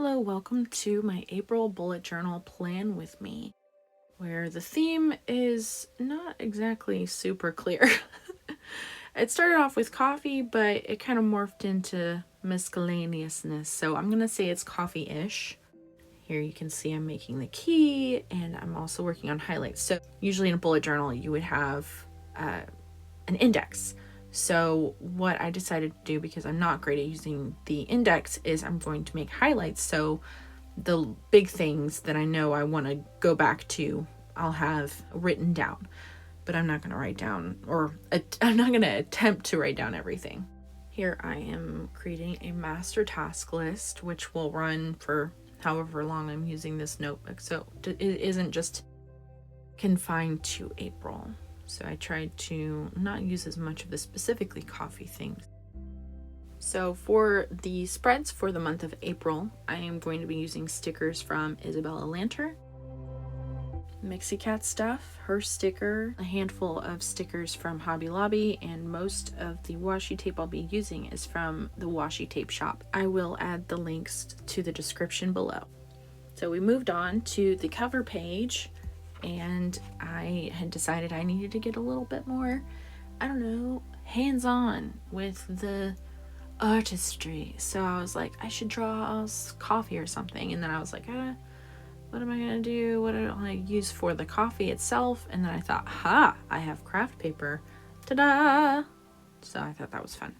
Hello, welcome to my April bullet journal plan with me, where the theme is not exactly super clear. It started off with coffee, but it kind of morphed into miscellaneousness, so I'm gonna say it's coffee-ish. Here you can see I'm making the key, and I'm also working on highlights. So usually in a bullet journal you would have an index. So what I decided to do, because I'm not great at using the index, is I'm going to make highlights. So the big things that I know I want to go back to, I'll have written down, but I'm not going to write down, or I'm not going to attempt to write down everything. Here I am creating a master task list, which will run for however long I'm using this notebook. So it isn't just confined to April. So I tried to not use as much of the specifically coffee things. So for the spreads for the month of April, I am going to be using stickers from Isabella Lanter, MixiCatStuff, HerSticker, a handful of stickers from Hobby Lobby, and most of the washi tape I'll be using is from the Washi tape shop. I will add the links to the description below. So we moved on to the cover page, and I had decided I needed to get a little bit more, I don't know, hands-on with the artistry. So I was like, I should draw coffee or something. And then I was like, what am I gonna do? What do I use for the coffee itself? And then I thought, I have craft paper. Ta-da! So I thought that was fun.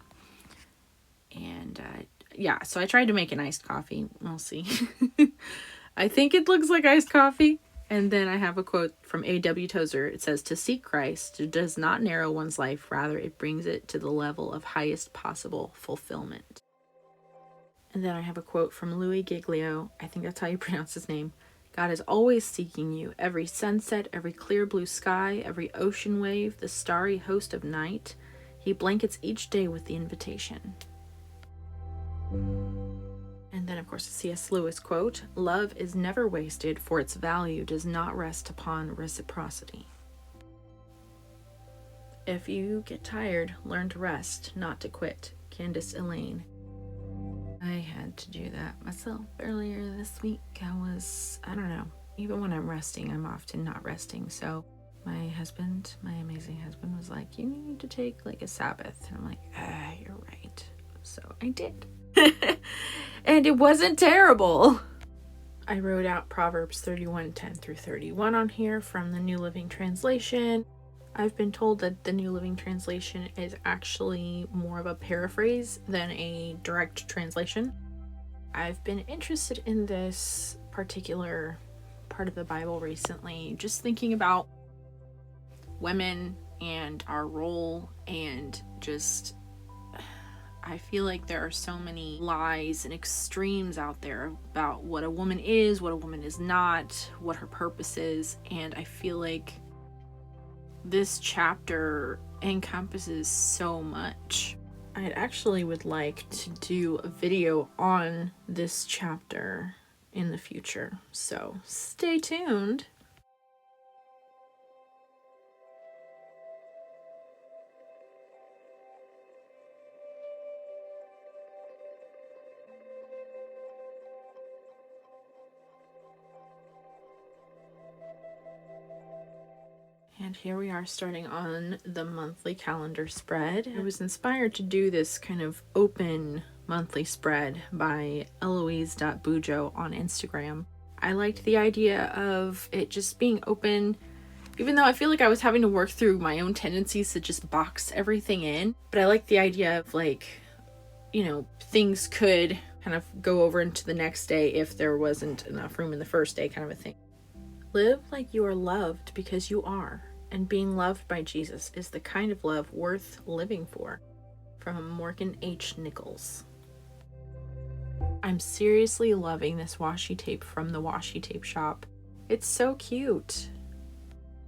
And yeah, so I tried to make an iced coffee. We'll see. I think it looks like iced coffee. And then I have a quote from A.W. Tozer. It says, "To seek Christ does not narrow one's life, rather it brings it to the level of highest possible fulfillment." And then I have a quote from Louis Giglio. I think that's how you pronounce his name. "God is always seeking you. Every sunset, every clear blue sky, every ocean wave, the starry host of night. He blankets each day with the invitation." And then, of course, the C.S. Lewis quote, "Love is never wasted, for its value does not rest upon reciprocity." If you get tired, learn to rest, not to quit. Candace Elaine. I had to do that myself earlier this week. I don't know, even when I'm resting, I'm often not resting. So my husband, my amazing husband, was like, "You need to take like a Sabbath." And I'm like, you're right. So I did. And it wasn't terrible. I wrote out Proverbs 31:10 through 31 on here from the New Living Translation. I've been told that the New Living Translation is actually more of a paraphrase than a direct translation. I've been interested in this particular part of the Bible recently, just thinking about women and our role, and just I feel like there are so many lies and extremes out there about what a woman is, what a woman is not, what her purpose is, and I feel like this chapter encompasses so much. I actually would like to do a video on this chapter in the future, so stay tuned. And here we are starting on the monthly calendar spread. I was inspired to do this kind of open monthly spread by Eloise.bujo on Instagram. I liked the idea of it just being open, even though I feel like I was having to work through my own tendencies to just box everything in. But I like the idea of, like, you know, things could kind of go over into the next day if there wasn't enough room in the first day, kind of a thing. Live like you are loved because you are, and being loved by Jesus is the kind of love worth living for. From Morgan H. Nichols. I'm seriously loving this washi tape from the Washi tape shop. It's so cute.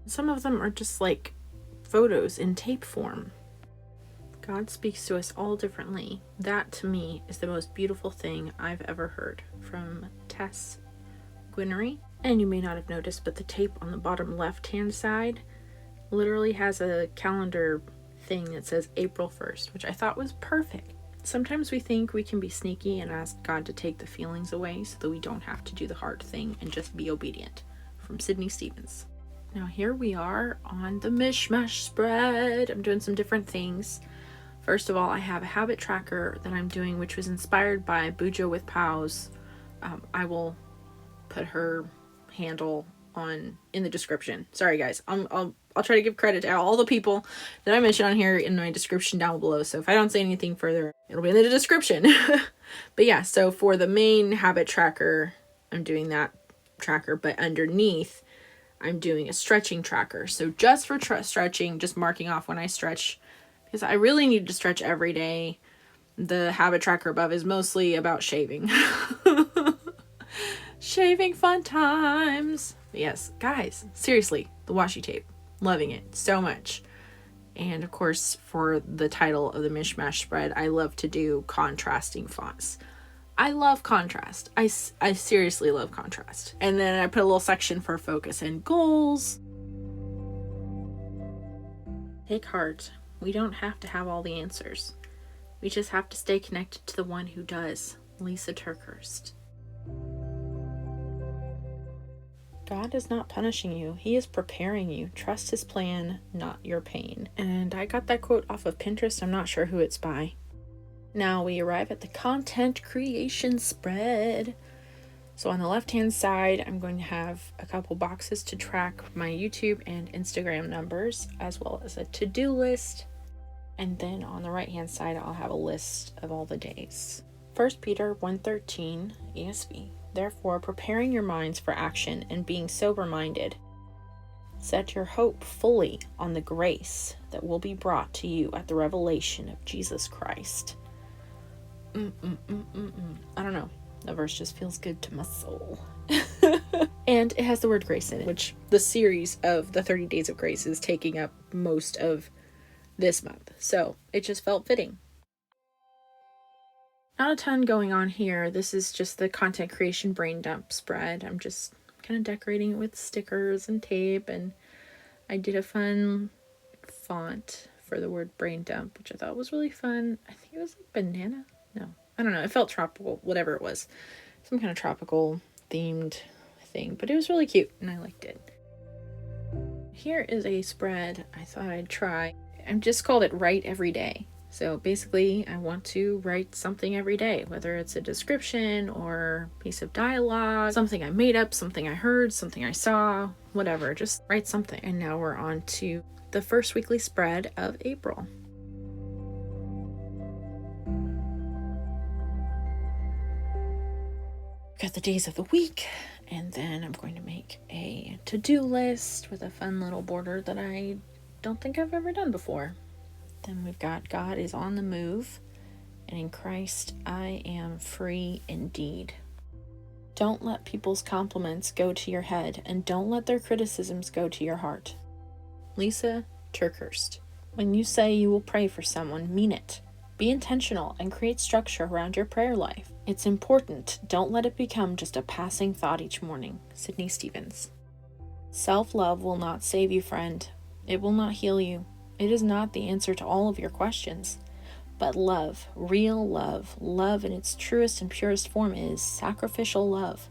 Some of them are just like photos in tape form. God speaks to us all differently. That, to me, is the most beautiful thing I've ever heard. From Tess Guinery. And you may not have noticed, but the tape on the bottom left-hand side literally has a calendar thing that says April 1st, which I thought was perfect. Sometimes we think we can be sneaky and ask God to take the feelings away so that we don't have to do the hard thing and just be obedient. From Sydney Stevens. Now here we are on the mishmash spread. I'm doing some different things. First of all, I have a habit tracker that I'm doing, which was inspired by Bujo with Pals. I will put her handle in the description. Sorry guys, I'll try to give credit to all the people that I mentioned on here in my description down below. So if I don't say anything further, it'll be in the description. But yeah, so for the main habit tracker, I'm doing that tracker, but underneath I'm doing a stretching tracker. So just for stretching, just marking off when I stretch, because I really need to stretch every day. The habit tracker above is mostly about shaving. Shaving fun times. But yes, guys, seriously, the washi tape, loving it so much. And of course, for the title of the mishmash spread, I love to do contrasting fonts. I love contrast. I seriously love contrast. And then I put a little section for focus and goals. Take heart. We don't have to have all the answers. We just have to stay connected to the one who does. Lisa Turkhurst. God is not punishing you. He is preparing you. Trust his plan, not your pain. And I got that quote off of Pinterest. I'm not sure who it's by. Now we arrive at the content creation spread. So on the left hand side, I'm going to have a couple boxes to track my YouTube and Instagram numbers, as well as a to-do list. And then on the right hand side, I'll have a list of all the days. 1 Peter 1:13 ESV. Therefore, preparing your minds for action and being sober-minded, set your hope fully on the grace that will be brought to you at the revelation of Jesus Christ. I don't know. That verse just feels good to my soul. And it has the word grace in it, which the series of the 30 Days of Grace is taking up most of this month. So it just felt fitting. Not a ton going on here. This is just the content creation brain dump spread. I'm just kind of decorating it with stickers and tape, and I did a fun font for the word brain dump, which I thought was really fun. I think it was like banana. No, I don't know. It felt tropical, whatever it was. Some kind of tropical themed thing, but it was really cute and I liked it. Here is a spread I thought I'd try. I've just called it Write Every Day. So basically I want to write something every day, whether it's a description or piece of dialogue, something I made up, something I heard, something I saw, whatever, just write something. And now we're on to the first weekly spread of April. Got the days of the week, and then I'm going to make a to-do list with a fun little border that I don't think I've ever done before. Then we've got God is on the move, and in Christ I am free indeed. Don't let people's compliments go to your head, and don't let their criticisms go to your heart. Lisa Turkhurst. When you say you will pray for someone, mean it. Be intentional and create structure around your prayer life. It's important. Don't let it become just a passing thought each morning. Sydney Stevens. Self-love will not save you, friend. It will not heal you. It is not the answer to all of your questions. But love, real love, love in its truest and purest form is sacrificial love.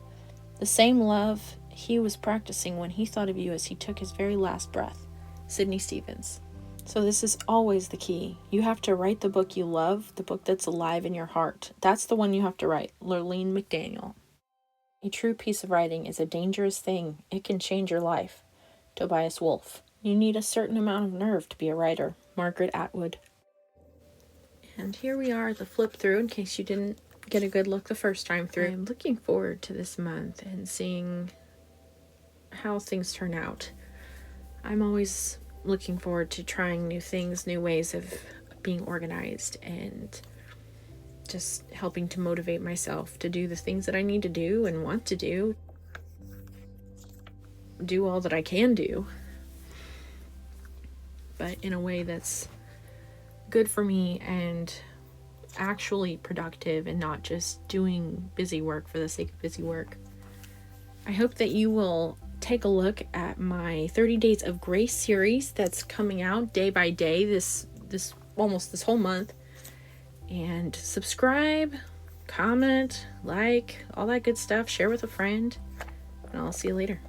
The same love he was practicing when he thought of you as he took his very last breath. Sydney Stevens. So this is always the key. You have to write the book you love, the book that's alive in your heart. That's the one you have to write. Lurleen McDaniel. A true piece of writing is a dangerous thing. It can change your life. Tobias Wolff. You need a certain amount of nerve to be a writer. Margaret Atwood. And here we are, the flip through, in case you didn't get a good look the first time through. I'm looking forward to this month and seeing how things turn out. I'm always looking forward to trying new things, new ways of being organized, and just helping to motivate myself to do the things that I need to do and want to do. Do all that I can do, but in a way that's good for me and actually productive and not just doing busy work for the sake of busy work. I hope that you will take a look at my 30 Days of Grace series that's coming out day by day this whole month. And subscribe, comment, like, all that good stuff. Share with a friend. And I'll see you later.